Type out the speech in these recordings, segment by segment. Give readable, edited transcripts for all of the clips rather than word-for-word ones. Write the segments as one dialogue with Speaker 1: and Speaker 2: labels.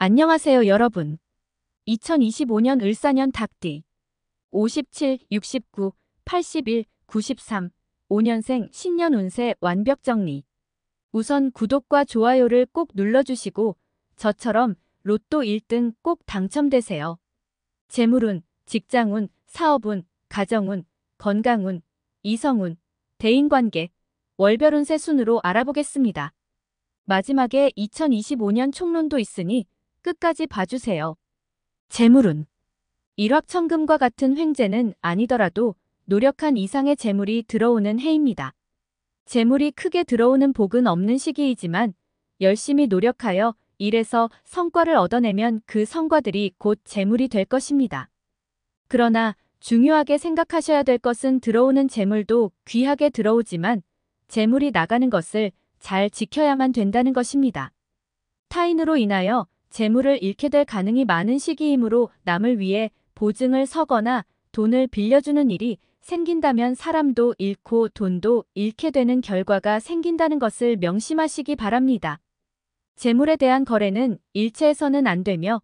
Speaker 1: 안녕하세요, 여러분. 2025년 을사년 닭띠 57, 69, 81, 93, 5년생 신년 운세 완벽 정리. 우선 구독과 좋아요를 꼭 눌러주시고 저처럼 로또 1등 꼭 당첨되세요. 재물운, 직장운, 사업운, 가정운, 건강운, 이성운, 대인관계, 월별 운세 순으로 알아보겠습니다. 마지막에 2025년 총론도 있으니 끝까지 봐주세요. 재물운. 일확천금과 같은 횡재는 아니더라도 노력한 이상의 재물이 들어오는 해입니다. 재물이 크게 들어오는 복은 없는 시기이지만 열심히 노력하여 일에서 성과를 얻어내면 그 성과들이 곧 재물이 될 것입니다. 그러나 중요하게 생각하셔야 될 것은 들어오는 재물도 귀하게 들어오지만 재물이 나가는 것을 잘 지켜야만 된다는 것입니다. 타인으로 인하여 재물을 잃게 될 가능이 많은 시기이므로 남을 위해 보증을 서거나 돈을 빌려주는 일이 생긴다면 사람도 잃고 돈도 잃게 되는 결과가 생긴다는 것을 명심하시기 바랍니다. 재물에 대한 거래는 일체해서는 안 되며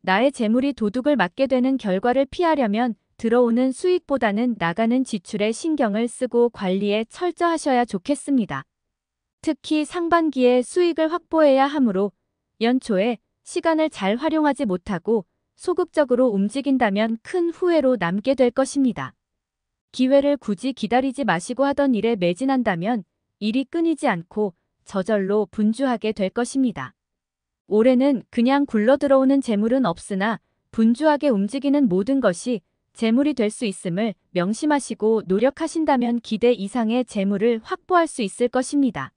Speaker 1: 나의 재물이 도둑을 맞게 되는 결과를 피하려면 들어오는 수익보다는 나가는 지출에 신경을 쓰고 관리에 철저하셔야 좋겠습니다. 특히 상반기에 수익을 확보해야 하므로 연초에 시간을 잘 활용하지 못하고 소극적으로 움직인다면 큰 후회로 남게 될 것입니다. 기회를 굳이 기다리지 마시고 하던 일에 매진한다면 일이 끊이지 않고 저절로 분주하게 될 것입니다. 올해는 그냥 굴러들어오는 재물은 없으나 분주하게 움직이는 모든 것이 재물이 될 수 있음을 명심하시고 노력하신다면 기대 이상의 재물을 확보할 수 있을 것입니다.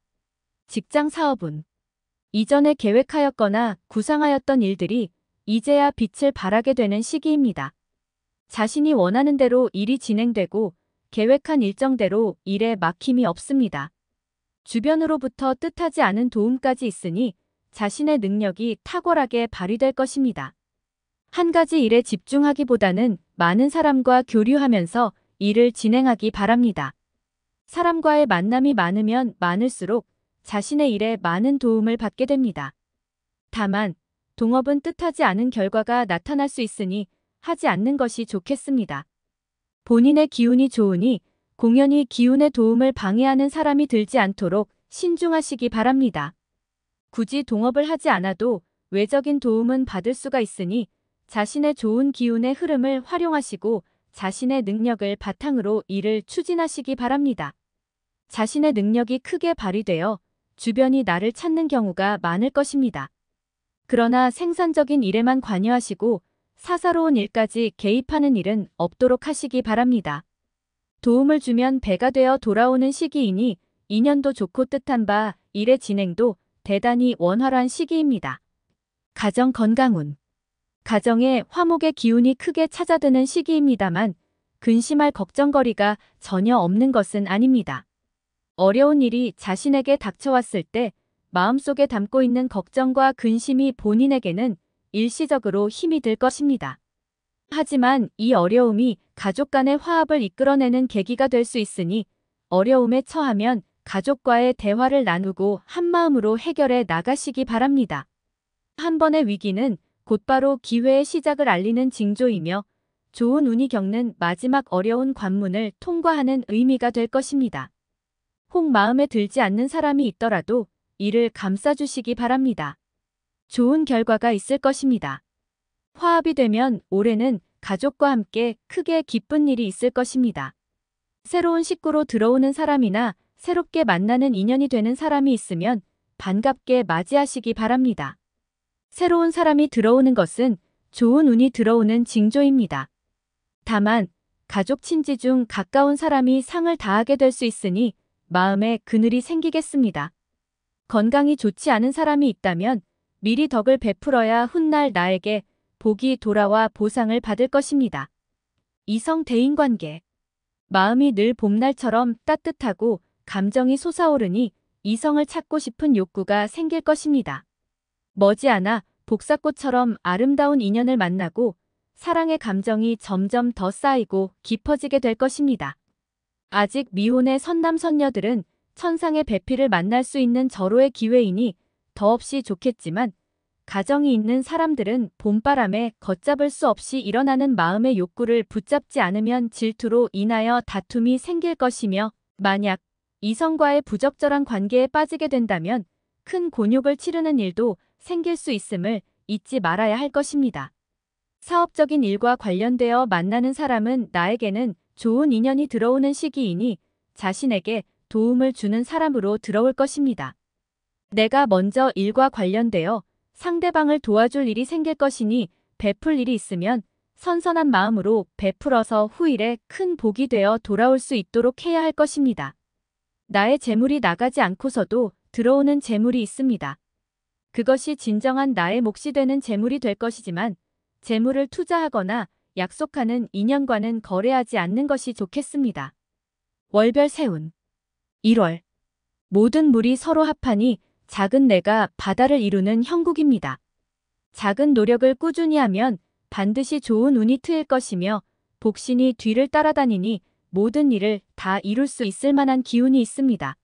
Speaker 1: 직장 사업운. 이전에 계획하였거나 구상하였던 일들이 이제야 빛을 발하게 되는 시기입니다. 자신이 원하는 대로 일이 진행되고 계획한 일정대로 일에 막힘이 없습니다. 주변으로부터 뜻하지 않은 도움까지 있으니 자신의 능력이 탁월하게 발휘될 것입니다. 한 가지 일에 집중하기보다는 많은 사람과 교류하면서 일을 진행하기 바랍니다. 사람과의 만남이 많으면 많을수록 자신의 일에 많은 도움을 받게 됩니다. 다만 동업은 뜻하지 않은 결과가 나타날 수 있으니 하지 않는 것이 좋겠습니다. 본인의 기운이 좋으니 공연히 기운의 도움을 방해하는 사람이 들지 않도록 신중하시기 바랍니다. 굳이 동업을 하지 않아도 외적인 도움은 받을 수가 있으니 자신의 좋은 기운의 흐름을 활용하시고 자신의 능력을 바탕으로 일을 추진하시기 바랍니다. 자신의 능력이 크게 발휘되어 주변이 나를 찾는 경우가 많을 것입니다. 그러나 생산적인 일에만 관여하시고 사사로운 일까지 개입하는 일은 없도록 하시기 바랍니다. 도움을 주면 배가 되어 돌아오는 시기이니 인연도 좋고 뜻한 바 일의 진행도 대단히 원활한 시기입니다. 가정 건강운. 가정에 화목의 기운이 크게 찾아드는 시기입니다만 근심할 걱정거리가 전혀 없는 것은 아닙니다. 어려운 일이 자신에게 닥쳐왔을 때 마음속에 담고 있는 걱정과 근심이 본인에게는 일시적으로 힘이 들 것입니다. 하지만 이 어려움이 가족 간의 화합을 이끌어내는 계기가 될 수 있으니 어려움에 처하면 가족과의 대화를 나누고 한마음으로 해결해 나가시기 바랍니다. 한 번의 위기는 곧바로 기회의 시작을 알리는 징조이며 좋은 운이 겪는 마지막 어려운 관문을 통과하는 의미가 될 것입니다. 혹 마음에 들지 않는 사람이 있더라도 이를 감싸주시기 바랍니다. 좋은 결과가 있을 것입니다. 화합이 되면 올해는 가족과 함께 크게 기쁜 일이 있을 것입니다. 새로운 식구로 들어오는 사람이나 새롭게 만나는 인연이 되는 사람이 있으면 반갑게 맞이하시기 바랍니다. 새로운 사람이 들어오는 것은 좋은 운이 들어오는 징조입니다. 다만 가족 친지 중 가까운 사람이 상을 다하게 될 수 있으니 마음에 그늘이 생기겠습니다. 건강이 좋지 않은 사람이 있다면 미리 덕을 베풀어야 훗날 나에게 복이 돌아와 보상을 받을 것입니다. 이성 대인관계. 마음이 늘 봄날처럼 따뜻하고 감정이 솟아오르니 이성을 찾고 싶은 욕구가 생길 것입니다. 머지않아 복사꽃처럼 아름다운 인연을 만나고 사랑의 감정이 점점 더 쌓이고 깊어지게 될 것입니다. 아직 미혼의 선남선녀들은 천상의 배필을 만날 수 있는 절호의 기회이니 더없이 좋겠지만 가정이 있는 사람들은 봄바람에 걷잡을 수 없이 일어나는 마음의 욕구를 붙잡지 않으면 질투로 인하여 다툼이 생길 것이며, 만약 이성과의 부적절한 관계에 빠지게 된다면 큰 곤욕을 치르는 일도 생길 수 있음을 잊지 말아야 할 것입니다. 사업적인 일과 관련되어 만나는 사람은 나에게는 좋은 인연이 들어오는 시기이니 자신에게 도움을 주는 사람으로 들어올 것입니다. 내가 먼저 일과 관련되어 상대방을 도와줄 일이 생길 것이니 베풀 일이 있으면 선선한 마음으로 베풀어서 후일에 큰 복이 되어 돌아올 수 있도록 해야 할 것입니다. 나의 재물이 나가지 않고서도 들어오는 재물이 있습니다. 그것이 진정한 나의 몫이 되는 재물이 될 것이지만 재물을 투자하거나 약속하는 인연과는 거래하지 않는 것이 좋겠습니다. 월별 세운 1월 모든 물이 서로 합하니 작은 내가 바다를 이루는 형국입니다. 작은 노력을 꾸준히 하면 반드시 좋은 운이 트일 것이며 복신이 뒤를 따라다니니 모든 일을 다 이룰 수 있을 만한 기운이 있습니다.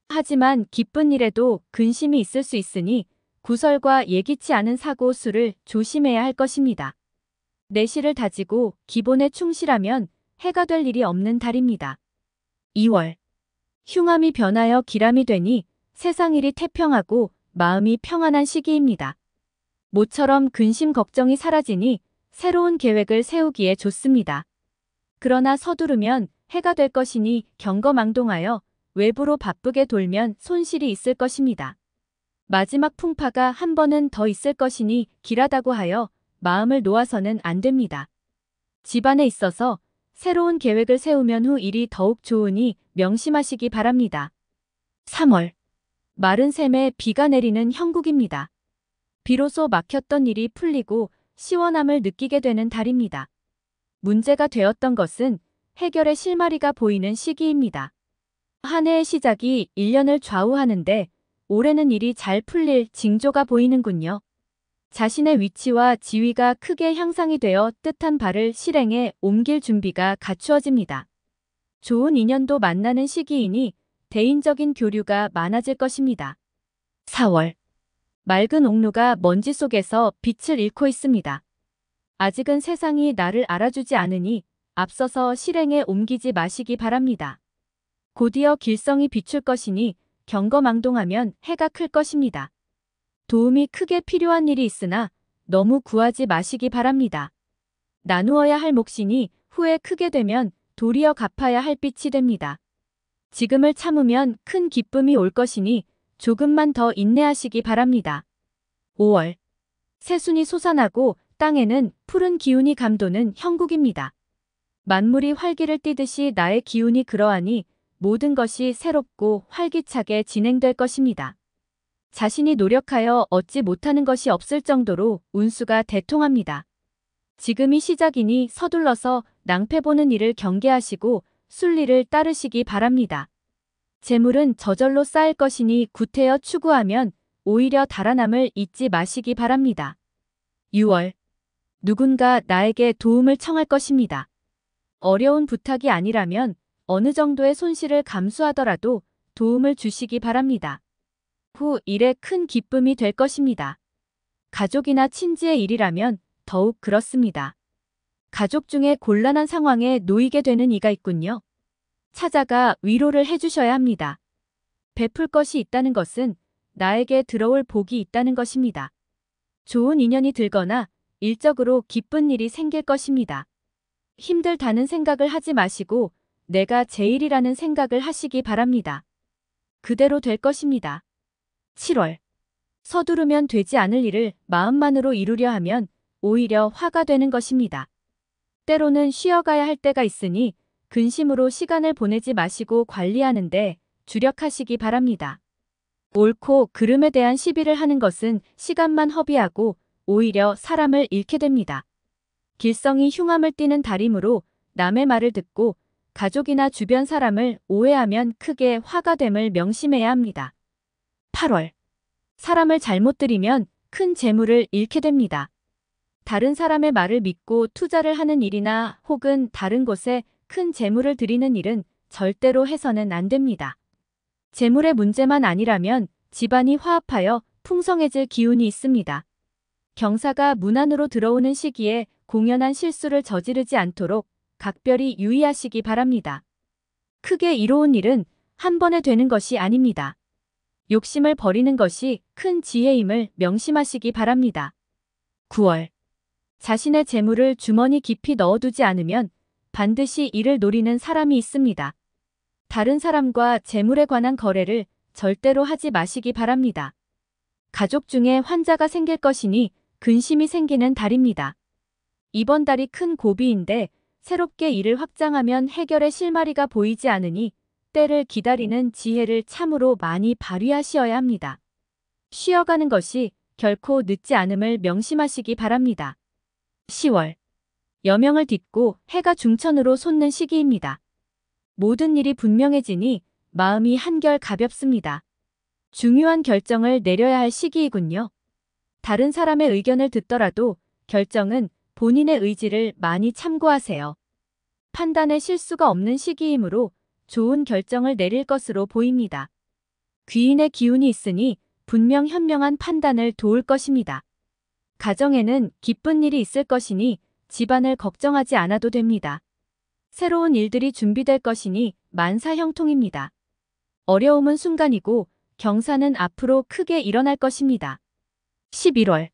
Speaker 1: 하지만 기쁜 일에도 근심이 있을 수 있으니 구설과 예기치 않은 사고 수를 조심해야 할 것입니다. 내실을 다지고 기본에 충실하면 해가 될 일이 없는 달입니다. 2월 흉암이 변하여 기람이 되니 세상일이 태평하고 마음이 평안한 시기입니다. 모처럼 근심 걱정이 사라지니 새로운 계획을 세우기에 좋습니다. 그러나 서두르면 해가 될 것이니 경거망동하여 외부로 바쁘게 돌면 손실이 있을 것입니다. 마지막 풍파가 한 번은 더 있을 것이니 길하다고 하여 마음을 놓아서는 안 됩니다. 집안에 있어서 새로운 계획을 세우면 후 일이 더욱 좋으니 명심하시기 바랍니다. 3월 마른 샘에 비가 내리는 형국입니다. 비로소 막혔던 일이 풀리고 시원함을 느끼게 되는 달입니다. 문제가 되었던 것은 해결의 실마리가 보이는 시기입니다. 한 해의 시작이 1년을 좌우하는데 올해는 일이 잘 풀릴 징조가 보이는군요. 자신의 위치와 지위가 크게 향상이 되어 뜻한 바를 실행에 옮길 준비가 갖추어집니다. 좋은 인연도 만나는 시기이니 대인적인 교류가 많아질 것입니다. 4월 맑은 옥루가 먼지 속에서 빛을 잃고 있습니다. 아직은 세상이 나를 알아주지 않으니 앞서서 실행에 옮기지 마시기 바랍니다. 곧이어 길성이 비출 것이니 경거망동하면 해가 클 것입니다. 도움이 크게 필요한 일이 있으나 너무 구하지 마시기 바랍니다. 나누어야 할 몫이니 후에 크게 되면 도리어 갚아야 할 빚이 됩니다. 지금을 참으면 큰 기쁨이 올 것이니 조금만 더 인내하시기 바랍니다. 5월 새순이 솟아나고 땅에는 푸른 기운이 감도는 형국입니다. 만물이 활기를 띠듯이 나의 기운이 그러하니 모든 것이 새롭고 활기차게 진행될 것입니다. 자신이 노력하여 얻지 못하는 것이 없을 정도로 운수가 대통합니다. 지금이 시작이니 서둘러서 낭패 보는 일을 경계하시고 순리를 따르시기 바랍니다. 재물은 저절로 쌓일 것이니 구태여 추구하면 오히려 달아남을 잊지 마시기 바랍니다. 6월 누군가 나에게 도움을 청할 것입니다. 어려운 부탁이 아니라면 어느 정도의 손실을 감수하더라도 도움을 주시기 바랍니다. 후 일에 큰 기쁨이 될 것입니다. 가족이나 친지의 일이라면 더욱 그렇습니다. 가족 중에 곤란한 상황에 놓이게 되는 이가 있군요. 찾아가 위로를 해주셔야 합니다. 베풀 것이 있다는 것은 나에게 들어올 복이 있다는 것입니다. 좋은 인연이 들거나 일적으로 기쁜 일이 생길 것입니다. 힘들다는 생각을 하지 마시고 내가 제일이라는 생각을 하시기 바랍니다. 그대로 될 것입니다. 7월 서두르면 되지 않을 일을 마음만으로 이루려 하면 오히려 화가 되는 것입니다. 때로는 쉬어가야 할 때가 있으니 근심으로 시간을 보내지 마시고 관리하는데 주력하시기 바랍니다. 옳고 그름에 대한 시비를 하는 것은 시간만 허비하고 오히려 사람을 잃게 됩니다. 길성이 흉암을 띠는 달이므로 남의 말을 듣고 가족이나 주변 사람을 오해하면 크게 화가 됨을 명심해야 합니다. 8월 사람을 잘못 들이면 큰 재물을 잃게 됩니다. 다른 사람의 말을 믿고 투자를 하는 일이나 혹은 다른 곳에 큰 재물을 들이는 일은 절대로 해서는 안 됩니다. 재물의 문제만 아니라면 집안이 화합하여 풍성해질 기운이 있습니다. 경사가 문 안으로 들어오는 시기에 공연한 실수를 저지르지 않도록 각별히 유의하시기 바랍니다. 크게 이로운 일은 한 번에 되는 것이 아닙니다. 욕심을 버리는 것이 큰 지혜임을 명심하시기 바랍니다. 9월. 자신의 재물을 주머니 깊이 넣어두지 않으면 반드시 이를 노리는 사람이 있습니다. 다른 사람과 재물에 관한 거래를 절대로 하지 마시기 바랍니다. 가족 중에 환자가 생길 것이니 근심이 생기는 달입니다. 이번 달이 큰 고비인데 새롭게 일을 확장하면 해결의 실마리가 보이지 않으니 때를 기다리는 지혜를 참으로 많이 발휘하셔야 합니다. 쉬어가는 것이 결코 늦지 않음을 명심하시기 바랍니다. 10월. 여명을 딛고 해가 중천으로 솟는 시기입니다. 모든 일이 분명해지니 마음이 한결 가볍습니다. 중요한 결정을 내려야 할 시기이군요. 다른 사람의 의견을 듣더라도 결정은 본인의 의지를 많이 참고하세요. 판단에 실수가 없는 시기이므로 좋은 결정을 내릴 것으로 보입니다. 귀인의 기운이 있으니 분명 현명한 판단을 도울 것입니다. 가정에는 기쁜 일이 있을 것이니 집안을 걱정하지 않아도 됩니다. 새로운 일들이 준비될 것이니 만사형통입니다. 어려움은 순간이고 경사는 앞으로 크게 일어날 것입니다. 11월.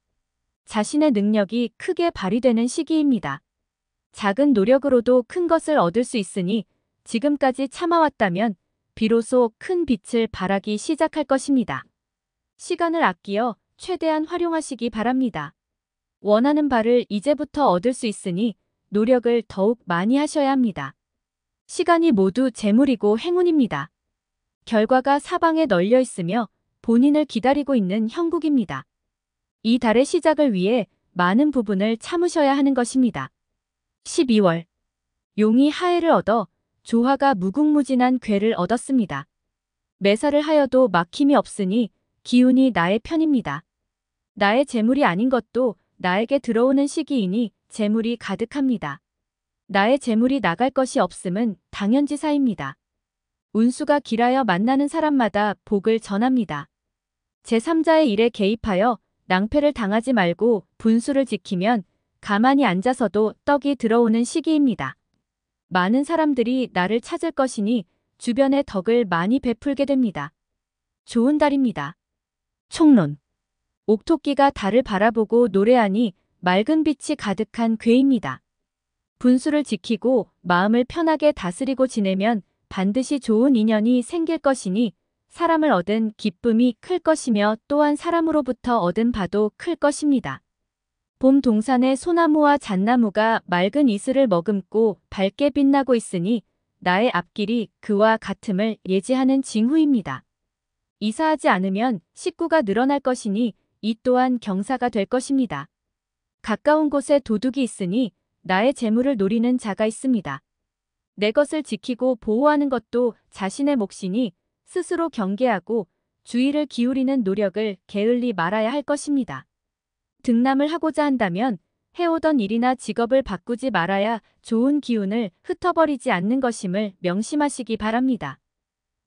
Speaker 1: 자신의 능력이 크게 발휘되는 시기입니다. 작은 노력으로도 큰 것을 얻을 수 있으니 지금까지 참아왔다면 비로소 큰 빛을 발하기 시작할 것입니다. 시간을 아끼어 최대한 활용하시기 바랍니다. 원하는 바를 이제부터 얻을 수 있으니 노력을 더욱 많이 하셔야 합니다. 시간이 모두 재물이고 행운입니다. 결과가 사방에 널려 있으며 본인을 기다리고 있는 형국입니다. 이 달의 시작을 위해 많은 부분을 참으셔야 하는 것입니다. 12월. 용이 하해를 얻어 조화가 무궁무진한 괴를 얻었습니다. 매사를 하여도 막힘이 없으니 기운이 나의 편입니다. 나의 재물이 아닌 것도 나에게 들어오는 시기이니 재물이 가득합니다. 나의 재물이 나갈 것이 없음은 당연지사입니다. 운수가 길하여 만나는 사람마다 복을 전합니다. 제3자의 일에 개입하여 낭패를 당하지 말고 분수를 지키면 가만히 앉아서도 떡이 들어오는 시기입니다. 많은 사람들이 나를 찾을 것이니 주변에 덕을 많이 베풀게 됩니다. 좋은 달입니다. 총론. 옥토끼가 달을 바라보고 노래하니 맑은 빛이 가득한 괴입니다. 분수를 지키고 마음을 편하게 다스리고 지내면 반드시 좋은 인연이 생길 것이니 사람을 얻은 기쁨이 클 것이며 또한 사람으로부터 얻은 바도 클 것입니다. 봄 동산의 소나무와 잣나무가 맑은 이슬을 머금고 밝게 빛나고 있으니 나의 앞길이 그와 같음을 예지하는 징후입니다. 이사하지 않으면 식구가 늘어날 것이니 이 또한 경사가 될 것입니다. 가까운 곳에 도둑이 있으니 나의 재물을 노리는 자가 있습니다. 내 것을 지키고 보호하는 것도 자신의 몫이니 스스로 경계하고 주의를 기울이는 노력을 게을리 말아야 할 것입니다. 등남을 하고자 한다면 해오던 일이나 직업을 바꾸지 말아야 좋은 기운을 흩어버리지 않는 것임을 명심하시기 바랍니다.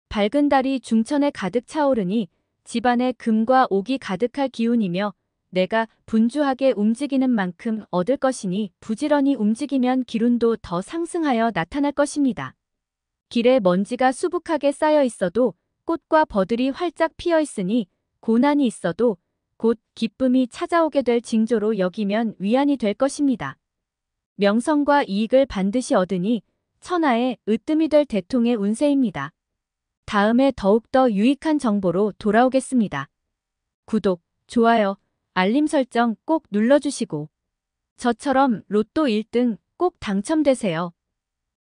Speaker 1: 밝은 달이 중천에 가득 차오르니 집안에 금과 옥이 가득할 기운이며 내가 분주하게 움직이는 만큼 얻을 것이니 부지런히 움직이면 기운도 더 상승하여 나타날 것입니다. 길에 먼지가 수북하게 쌓여 있어도 꽃과 버들이 활짝 피어 있으니 고난이 있어도 곧 기쁨이 찾아오게 될 징조로 여기면 위안이 될 것입니다. 명성과 이익을 반드시 얻으니 천하의 으뜸이 될 대통의 운세입니다. 다음에 더욱더 유익한 정보로 돌아오겠습니다. 구독, 좋아요, 알림 설정 꼭 눌러주시고 저처럼 로또 1등 꼭 당첨되세요.